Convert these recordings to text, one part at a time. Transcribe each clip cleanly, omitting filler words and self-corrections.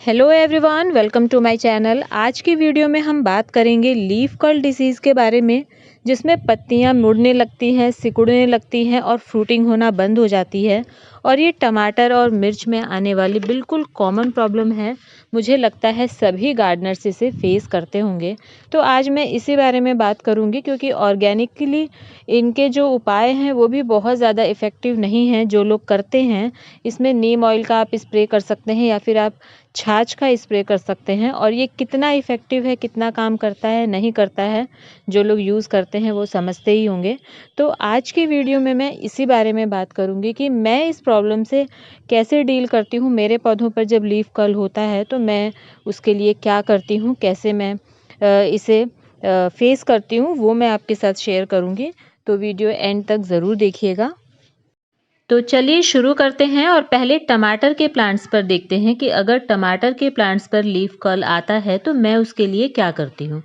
Hello everyone, welcome to my channel. आज की video में हम बात करेंगे लीफ कर्ल डिसीज़ के बारे में, जिसमें पत्तियां मुड़ने लगती हैं, सिकुड़ने लगती हैं और फ्रूटिंग होना बंद हो जाती है। और ये टमाटर और मिर्च में आने वाली बिल्कुल कॉमन प्रॉब्लम है। मुझे लगता है सभी गार्डनर्स इसे फेस करते होंगे। तो आज मैं इसी बारे में बात करूंगी, क्योंकि ऑर्गेनिकली इनके जो उपाय हैं वो भी बहुत ज़्यादा इफ़ेक्टिव नहीं हैं जो लोग करते हैं। इसमें नीम ऑयल का आप स्प्रे कर सकते हैं या फिर आप छाछ का स्प्रे कर सकते हैं। और ये कितना इफ़ेक्टिव है, कितना काम करता है, नहीं करता है, जो लोग यूज़ करते हैं वो समझते ही होंगे। तो आज की वीडियो में मैं इसी बारे में बात करूंगी कि मैं इस प्रॉब्लम से कैसे डील करती हूँ। मेरे पौधों पर जब लीफ कर्ल होता है तो मैं उसके लिए क्या करती हूँ, कैसे मैं इसे फेस करती हूँ, वो मैं आपके साथ शेयर करूँगी। तो वीडियो एंड तक ज़रूर देखिएगा। तो चलिए शुरू करते हैं और पहले टमाटर के प्लांट्स पर देखते हैं कि अगर टमाटर के प्लांट्स पर लीफ कर्ल आता है तो मैं उसके लिए क्या करती हूँ।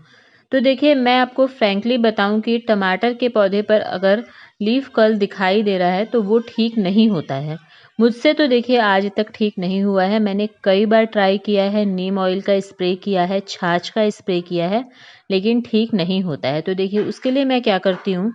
तो देखिए, मैं आपको फ्रैंकली बताऊं कि टमाटर के पौधे पर अगर लीफ कर्ल दिखाई दे रहा है तो वो ठीक नहीं होता है। मुझसे तो देखिए आज तक ठीक नहीं हुआ है। मैंने कई बार ट्राई किया है, नीम ऑयल का स्प्रे किया है, छाछ का स्प्रे किया है, लेकिन ठीक नहीं होता है। तो देखिए, उसके लिए मैं क्या करती हूँ।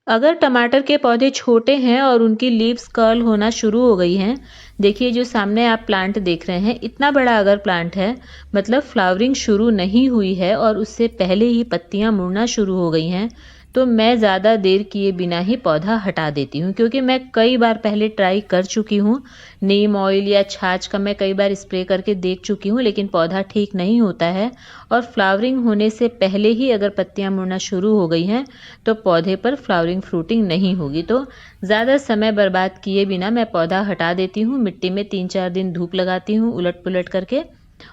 अगर टमाटर के पौधे छोटे हैं और उनकी लीव्स कर्ल होना शुरू हो गई हैं, देखिए जो सामने आप प्लांट देख रहे हैं, इतना बड़ा अगर प्लांट है, मतलब फ्लावरिंग शुरू नहीं हुई है और उससे पहले ही पत्तियां मुड़ना शुरू हो गई हैं, तो मैं ज़्यादा देर किए बिना ही पौधा हटा देती हूँ। क्योंकि मैं कई बार पहले ट्राई कर चुकी हूँ, नीम ऑयल या छाछ का मैं कई बार स्प्रे करके देख चुकी हूँ, लेकिन पौधा ठीक नहीं होता है। और फ्लावरिंग होने से पहले ही अगर पत्तियां मुड़ना शुरू हो गई हैं तो पौधे पर फ्लावरिंग फ्रूटिंग नहीं होगी। तो ज़्यादा समय बर्बाद किए बिना मैं पौधा हटा देती हूँ। मिट्टी में 3-4 दिन धूप लगाती हूँ उलट पुलट करके,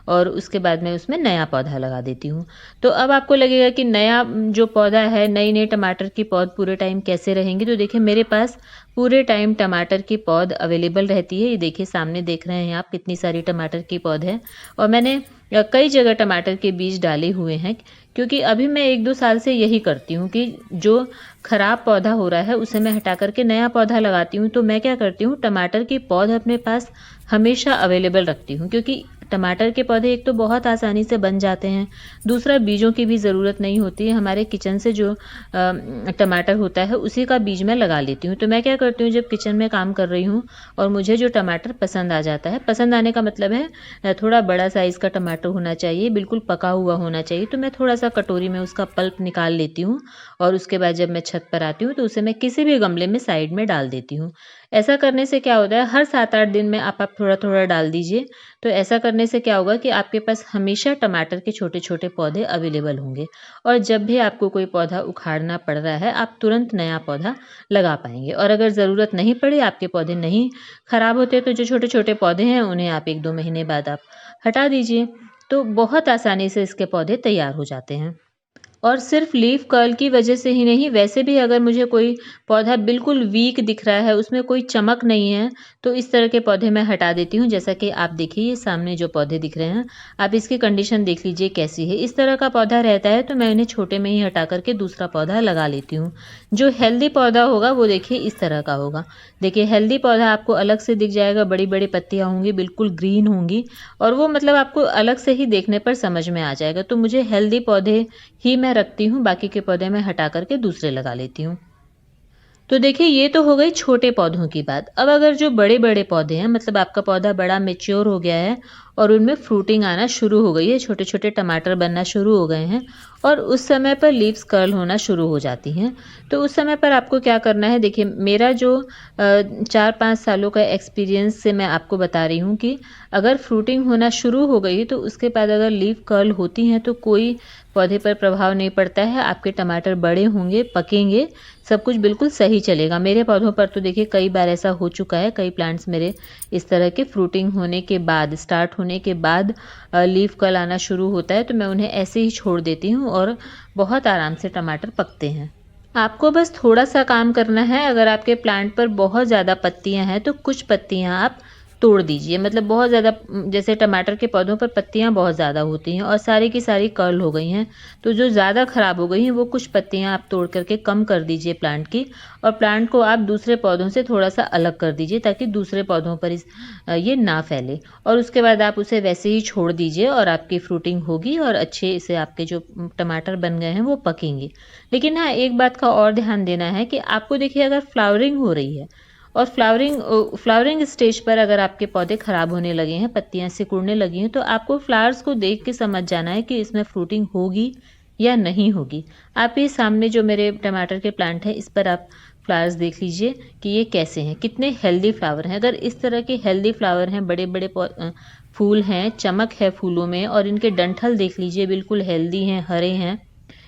और उसके बाद मैं उसमें नया पौधा लगा देती हूँ। तो अब आपको लगेगा कि नया जो पौधा है, नई नई टमाटर की पौध पूरे टाइम कैसे रहेंगी। तो देखिए, मेरे पास पूरे टाइम टमाटर की पौध अवेलेबल रहती है। ये देखिए, सामने देख रहे हैं आप, कितनी सारी टमाटर की पौध है। और मैंने कई जगह टमाटर के बीज डाले हुए हैं, क्योंकि अभी मैं 1-2 साल से यही करती हूँ कि जो खराब पौधा हो रहा है उसे मैं हटा करके नया पौधा लगाती हूँ। तो मैं क्या करती हूँ, टमाटर की पौध अपने पास हमेशा अवेलेबल रखती हूँ, क्योंकि टमाटर के पौधे एक तो बहुत आसानी से बन जाते हैं, दूसरा बीजों की भी ज़रूरत नहीं होती है। हमारे किचन से जो टमाटर होता है उसी का बीज मैं लगा लेती हूँ। तो मैं क्या करती हूँ, जब किचन में काम कर रही हूँ और मुझे जो टमाटर पसंद आ जाता है, पसंद आने का मतलब है थोड़ा बड़ा साइज़ का टमाटर होना चाहिए, बिल्कुल पका हुआ होना चाहिए, तो मैं थोड़ा सा कटोरी में उसका पल्प निकाल लेती हूँ। और उसके बाद जब मैं छत पर आती हूँ तो उसे मैं किसी भी गमले में साइड में डाल देती हूँ। ऐसा करने से क्या होता है, हर 7-8 दिन में आप थोड़ा थोड़ा डाल दीजिए। तो ऐसा करने से क्या होगा कि आपके पास हमेशा टमाटर के छोटे छोटे पौधे अवेलेबल होंगे। और जब भी आपको कोई पौधा उखाड़ना पड़ रहा है, आप तुरंत नया पौधा लगा पाएंगे। और अगर ज़रूरत नहीं पड़ी, आपके पौधे नहीं खराब होते, तो जो छोटे छोटे पौधे हैं उन्हें आप 1-2 महीने बाद आप हटा दीजिए। तो बहुत आसानी से इसके पौधे तैयार हो जाते हैं। और सिर्फ लीफ कर्ल की वजह से ही नहीं, वैसे भी अगर मुझे कोई पौधा बिल्कुल वीक दिख रहा है, उसमें कोई चमक नहीं है, तो इस तरह के पौधे मैं हटा देती हूँ। जैसा कि आप देखिए, ये सामने जो पौधे दिख रहे हैं, आप इसकी कंडीशन देख लीजिए कैसी है। इस तरह का पौधा रहता है तो मैं इन्हें छोटे में ही हटा करके दूसरा पौधा लगा लेती हूँ। जो हेल्दी पौधा होगा वो देखिए इस तरह का होगा। देखिए, हेल्दी पौधा आपको अलग से दिख जाएगा, बड़ी बड़ी पत्तियाँ होंगी, बिल्कुल ग्रीन होंगी, और वो मतलब आपको अलग से ही देखने पर समझ में आ जाएगा। तो मुझे हेल्दी पौधे ही मैं रखती हूँ, बाकी के पौधे मैं हटा करके दूसरे लगा लेती हूँ। तो देखिए, ये तो हो गई छोटे पौधों की बात। अब अगर जो बड़े बड़े पौधे हैं, मतलब आपका पौधा बड़ा मेच्योर हो गया है और उनमें फ्रूटिंग आना शुरू हो गई है, छोटे छोटे टमाटर बनना शुरू हो गए हैं, और उस समय पर लीव्स कर्ल होना शुरू हो जाती हैं, तो उस समय पर आपको क्या करना है। देखिए, मेरा जो 4-5 सालों का एक्सपीरियंस से मैं आपको बता रही हूँ कि अगर फ्रूटिंग होना शुरू हो गई तो उसके बाद अगर लीफ कर्ल होती हैं तो कोई पौधे पर प्रभाव नहीं पड़ता है। आपके टमाटर बड़े होंगे, पकेंगे, सब कुछ बिल्कुल सही चलेगा। मेरे पौधों पर तो देखिए कई बार ऐसा हो चुका है, कई प्लांट्स मेरे इस तरह के फ्रूटिंग होने के बाद, स्टार्ट होने के बाद लीफ कर्ल आना शुरू होता है, तो मैं उन्हें ऐसे ही छोड़ देती हूँ और बहुत आराम से टमाटर पकते हैं। आपको बस थोड़ा सा काम करना है। अगर आपके प्लांट पर बहुत ज़्यादा पत्तियां हैं तो कुछ पत्तियां आप तोड़ दीजिए। मतलब बहुत ज़्यादा जैसे टमाटर के पौधों पर पत्तियाँ बहुत ज़्यादा होती हैं और सारी की सारी कर्ल हो गई हैं, तो जो ज़्यादा ख़राब हो गई हैं वो कुछ पत्तियाँ आप तोड़ करके कम कर दीजिए प्लांट की, और प्लांट को आप दूसरे पौधों से थोड़ा-सा अलग कर दीजिए ताकि दूसरे पौधों पर ये ना फैले। और उसके बाद आप उसे वैसे ही छोड़ दीजिए और आपकी फ्रूटिंग होगी और अच्छे से आपके जो टमाटर बन गए हैं वो पकेंगे। लेकिन हाँ, एक बात का और ध्यान देना है कि आपको देखिए अगर फ्लावरिंग हो रही है और फ्लावरिंग स्टेज पर अगर आपके पौधे ख़राब होने लगे हैं, पत्तियाँ सिकुड़ने लगी हैं, तो आपको फ्लावर्स को देख के समझ जाना है कि इसमें फ्रूटिंग होगी या नहीं होगी। आप ये सामने जो मेरे टमाटर के प्लांट हैं, इस पर आप फ्लावर्स देख लीजिए कि ये कैसे हैं, कितने हेल्दी फ्लावर हैं। अगर इस तरह के हेल्दी फ्लावर हैं, बड़े-बड़े फूल हैं, चमक है फूलों में, और इनके डंठल देख लीजिए बिल्कुल हेल्दी हैं, हरे हैं,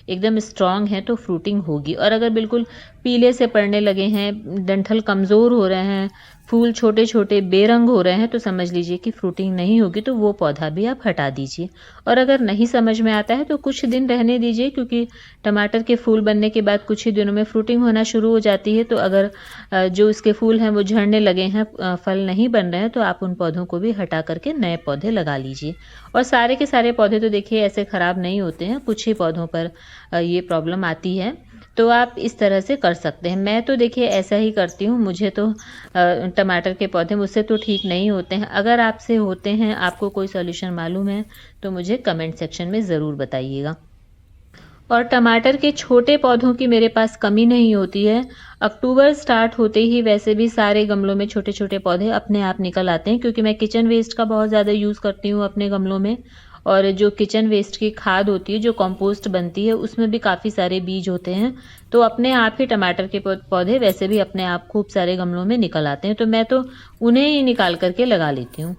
एकदम स्ट्रॉन्ग है, तो फ्रूटिंग होगी। और अगर बिल्कुल पीले से पड़ने लगे हैं, डंठल कमज़ोर हो रहे हैं, फूल छोटे-छोटे बेरंग हो रहे हैं, तो समझ लीजिए कि फ्रूटिंग नहीं होगी, तो वो पौधा भी आप हटा दीजिए। और अगर नहीं समझ में आता है तो कुछ दिन रहने दीजिए, क्योंकि टमाटर के फूल बनने के बाद कुछ ही दिनों में फ्रूटिंग होना शुरू हो जाती है। तो अगर जो उसके फूल हैं वो झड़ने लगे हैं, फल नहीं बन रहे हैं, तो आप उन पौधों को भी हटा करके नए पौधे लगा लीजिए। और सारे के सारे पौधे तो देखिए ऐसे ख़राब नहीं होते हैं, कुछ ही पौधों पर ये प्रॉब्लम आती है, तो आप इस तरह से कर सकते हैं। मैं तो देखिए ऐसा ही करती हूँ, मुझे तो टमाटर के पौधे मुझसे तो ठीक नहीं होते हैं। अगर आपसे होते हैं, आपको कोई सॉल्यूशन मालूम है, तो मुझे कमेंट सेक्शन में ज़रूर बताइएगा। और टमाटर के छोटे पौधों की मेरे पास कमी नहीं होती है। अक्टूबर स्टार्ट होते ही वैसे भी सारे गमलों में छोटे-छोटे पौधे अपने आप निकल आते हैं, क्योंकि मैं किचन वेस्ट का बहुत ज़्यादा यूज़ करती हूँ अपने गमलों में। और जो किचन वेस्ट की खाद होती है, जो कंपोस्ट बनती है, उसमें भी काफ़ी सारे बीज होते हैं। तो अपने आप ही टमाटर के पौधे वैसे भी अपने आप खूब सारे गमलों में निकल आते हैं, तो मैं तो उन्हें ही निकाल कर के लगा लेती हूँ।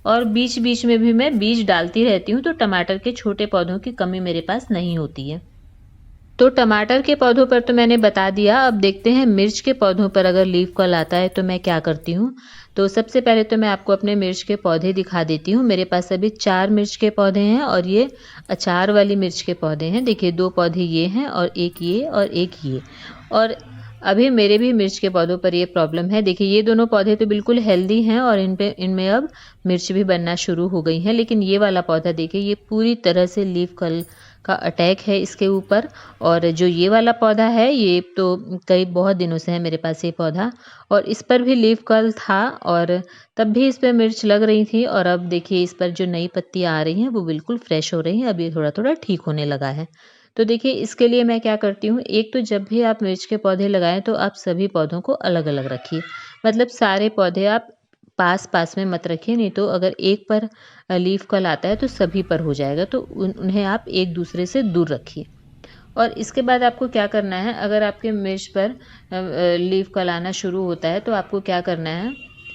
और बीच-बीच में भी मैं बीज डालती रहती हूँ, तो टमाटर के छोटे पौधों की कमी मेरे पास नहीं होती है। तो टमाटर के पौधों पर तो मैंने बता दिया, अब देखते हैं मिर्च के पौधों पर अगर लीफ कर्ल आता है तो मैं क्या करती हूँ। तो सबसे पहले तो मैं आपको अपने मिर्च के पौधे दिखा देती हूँ। मेरे पास अभी 4 मिर्च के पौधे हैं और ये अचार वाली मिर्च के पौधे हैं। देखिए 2 पौधे ये हैं और एक ये और एक ये। और अभी मेरे भी मिर्च के पौधों पर ये प्रॉब्लम है। देखिए ये दोनों पौधे तो बिल्कुल हेल्दी हैं और इनमें अब मिर्च भी बनना शुरू हो गई हैं। लेकिन ये वाला पौधा देखिए, ये पूरी तरह से लीफ कर्ल का अटैक है इसके ऊपर। और जो ये वाला पौधा है, ये तो कई बहुत दिनों से है मेरे पास ये पौधा, और इस पर भी लीफ कर्ल था और तब भी इस पे मिर्च लग रही थी। और अब देखिए इस पर जो नई पत्तियाँ आ रही हैं वो बिल्कुल फ्रेश हो रही हैं। अब ये थोड़ा-थोड़ा ठीक होने लगा है। तो देखिए इसके लिए मैं क्या करती हूँ, एक तो जब भी आप मिर्च के पौधे लगाएँ तो आप सभी पौधों को अलग-अलग रखिए। मतलब सारे पौधे आप पास-पास में मत रखिए, नहीं तो अगर एक पर लीफ कर्ल आता है तो सभी पर हो जाएगा, तो उन्हें आप एक दूसरे से दूर रखिए। और इसके बाद आपको क्या करना है, अगर आपके मिर्च पर लीफ कर्ल आना शुरू होता है तो आपको क्या करना है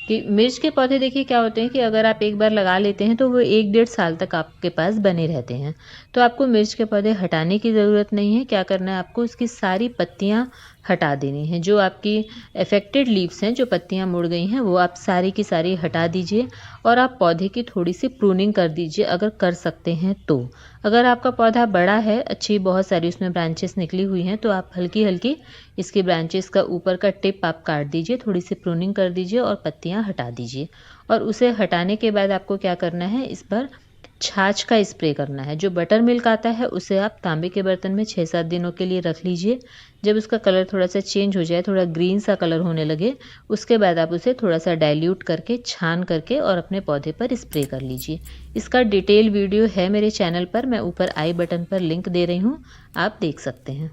कि मिर्च के पौधे देखिए क्या होते हैं कि अगर आप एक बार लगा लेते हैं तो वो 1 डेढ़ साल तक आपके पास बने रहते हैं। तो आपको मिर्च के पौधे हटाने की ज़रूरत नहीं है। क्या करना है आपको, इसकी सारी पत्तियाँ हटा देनी हैं। जो आपकी अफेक्टेड लीव्स हैं, जो पत्तियाँ मुड़ गई हैं, वो आप सारी की सारी हटा दीजिए और आप पौधे की थोड़ी-सी प्रूनिंग कर दीजिए अगर कर सकते हैं तो। अगर आपका पौधा बड़ा है, अच्छी बहुत सारी उसमें ब्रांचेस निकली हुई हैं, तो आप हल्की-हल्की इसकी ब्रांचेस का ऊपर का टिप आप काट दीजिए, थोड़ी-सी प्रूनिंग कर दीजिए और पत्तियाँ हटा दीजिए। और उसे हटाने के बाद आपको क्या करना है, इस पर छाछ का स्प्रे करना है। जो बटर मिल्क आता है उसे आप तांबे के बर्तन में 6-7 दिनों के लिए रख लीजिए। जब उसका कलर थोड़ा-सा चेंज हो जाए, थोड़ा ग्रीन सा कलर होने लगे, उसके बाद आप उसे थोड़ा-सा डाइल्यूट करके, छान करके और अपने पौधे पर स्प्रे कर लीजिए। इसका डिटेल वीडियो है मेरे चैनल पर, मैं ऊपर आई बटन पर लिंक दे रही हूँ, आप देख सकते हैं।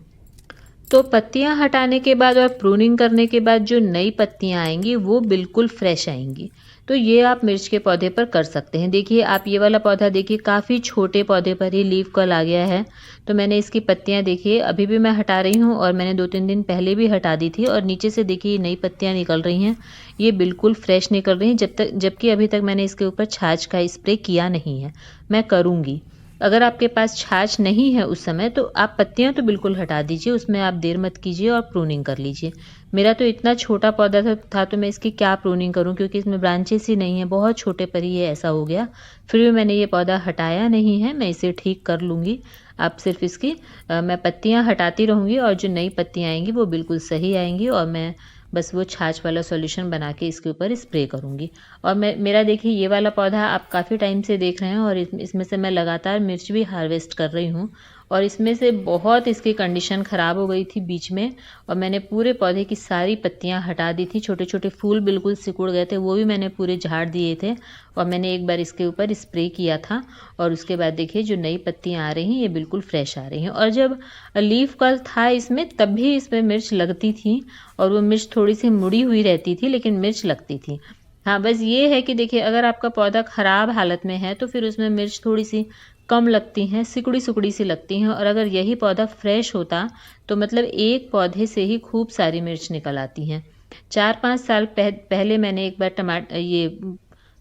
तो पत्तियाँ हटाने के बाद और प्रूनिंग करने के बाद जो नई पत्तियाँ आएँगी वो बिल्कुल फ्रेश आएँगी। तो ये आप मिर्च के पौधे पर कर सकते हैं। देखिए आप ये वाला पौधा देखिए, काफ़ी छोटे पौधे पर ही लीफ कर्ल आ गया है। तो मैंने इसकी पत्तियाँ देखिए अभी भी मैं हटा रही हूँ और मैंने 2-3 दिन पहले भी हटा दी थी और नीचे से देखिए नई पत्तियाँ निकल रही हैं। ये बिल्कुल फ्रेश निकल रही हैं, जबकि अभी तक मैंने इसके ऊपर छाछ का स्प्रे किया नहीं है। मैं करूँगी। अगर आपके पास छाछ नहीं है उस समय, तो आप पत्तियाँ तो बिल्कुल हटा दीजिए, उसमें आप देर मत कीजिए और प्रूनिंग कर लीजिए। मेरा तो इतना छोटा पौधा था तो मैं इसकी क्या प्रूनिंग करूँ, क्योंकि इसमें ब्रांचेस ही नहीं है, बहुत छोटे पर ही ये ऐसा हो गया। फिर भी मैंने ये पौधा हटाया नहीं है, मैं इसे ठीक कर लूँगी। आप सिर्फ इसकी मैं पत्तियाँ हटाती रहूँगी और जो नई पत्तियाँ आएँगी वो बिल्कुल सही आएँगी और मैं बस वो छाछ वाला सॉल्यूशन बना के इसके ऊपर स्प्रे करूँगी। और मेरा देखिए ये वाला पौधा आप काफ़ी टाइम से देख रहे हैं और इसमें से मैं लगातार मिर्च भी हार्वेस्ट कर रही हूँ। और इसमें से बहुत इसकी कंडीशन ख़राब हो गई थी बीच में, और मैंने पूरे पौधे की सारी पत्तियां हटा दी थी। छोटे छोटे फूल बिल्कुल सिकुड़ गए थे, वो भी मैंने पूरे झाड़ दिए थे। और मैंने एक बार इसके ऊपर स्प्रे किया था, और उसके बाद देखिए जो नई पत्तियां आ रही हैं ये बिल्कुल फ्रेश आ रही हैं। और जब लीफ कर्ल था इसमें तब भी इसमें मिर्च लगती थी, और वो मिर्च थोड़ी सी मुड़ी हुई रहती थी लेकिन मिर्च लगती थी। हाँ, बस ये है कि देखिए अगर आपका पौधा ख़राब हालत में है तो फिर उसमें मिर्च थोड़ी सी कम लगती हैं, सिकुड़ी सिकुड़ी सी लगती हैं। और अगर यही पौधा फ्रेश होता तो मतलब एक पौधे से ही खूब सारी मिर्च निकल आती हैं। 4-5 साल पहले मैंने एक बार ये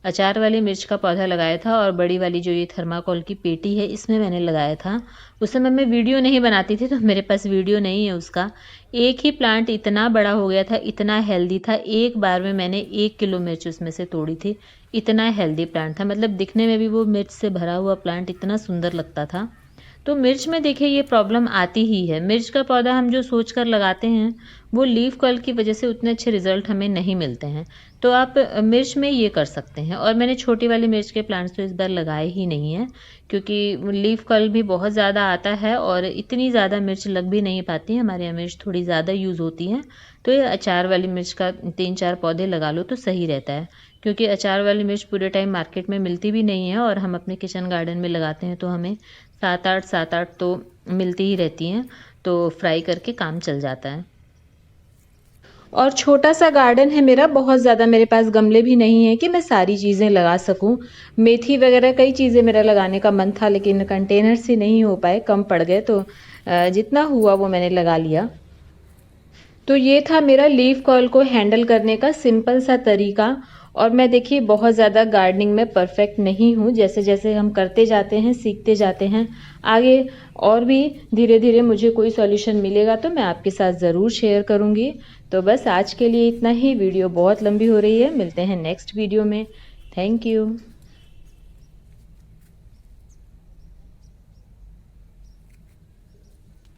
अचार वाली मिर्च का पौधा लगाया था, और बड़ी वाली जो ये थर्माकोल की पेटी है इसमें मैंने लगाया था। उस समय मैं वीडियो नहीं बनाती थी तो मेरे पास वीडियो नहीं है उसका। एक ही प्लांट इतना बड़ा हो गया था, इतना हेल्दी था, एक बार में मैंने 1 किलो मिर्च उसमें से तोड़ी थी। इतना हेल्दी प्लांट था, मतलब दिखने में भी वो मिर्च से भरा हुआ प्लांट इतना सुंदर लगता था। तो मिर्च में देखिए ये प्रॉब्लम आती ही है। मिर्च का पौधा हम जो सोच कर लगाते हैं वो लीफ कर्ल की वजह से उतने अच्छे रिजल्ट हमें नहीं मिलते हैं। तो आप मिर्च में ये कर सकते हैं। और मैंने छोटी वाली मिर्च के प्लांट्स तो इस बार लगाए ही नहीं हैं, क्योंकि लीफ कर्ल भी बहुत ज़्यादा आता है और इतनी ज़्यादा मिर्च लग भी नहीं पाती है। हमारे यहाँ मिर्च थोड़ी ज़्यादा यूज़ होती है, तो ये अचार वाली मिर्च का 3-4 पौधे लगा लो तो सही रहता है। क्योंकि अचार वाली मिर्च पूरे टाइम मार्केट में मिलती भी नहीं है, और हम अपने किचन गार्डन में लगाते हैं तो हमें 7-8 तो मिलती ही रहती हैं, तो फ्राई करके काम चल जाता है। और छोटा सा गार्डन है मेरा, बहुत ज़्यादा मेरे पास गमले भी नहीं है कि मैं सारी चीज़ें लगा सकूं। मेथी वगैरह कई चीज़ें मेरा लगाने का मन था, लेकिन कंटेनर से नहीं हो पाए, कम पड़ गए, तो जितना हुआ वो मैंने लगा लिया। तो ये था मेरा लीफ कर्ल को हैंडल करने का सिंपल सा तरीका। और मैं देखिए बहुत ज़्यादा गार्डनिंग में परफेक्ट नहीं हूँ, जैसे जैसे हम करते जाते हैं सीखते जाते हैं आगे, और भी धीरे धीरे मुझे कोई सॉल्यूशन मिलेगा तो मैं आपके साथ ज़रूर शेयर करूँगी। तो बस आज के लिए इतना ही। वीडियो बहुत लंबी हो रही है, मिलते हैं नेक्स्ट वीडियो में। Thank you.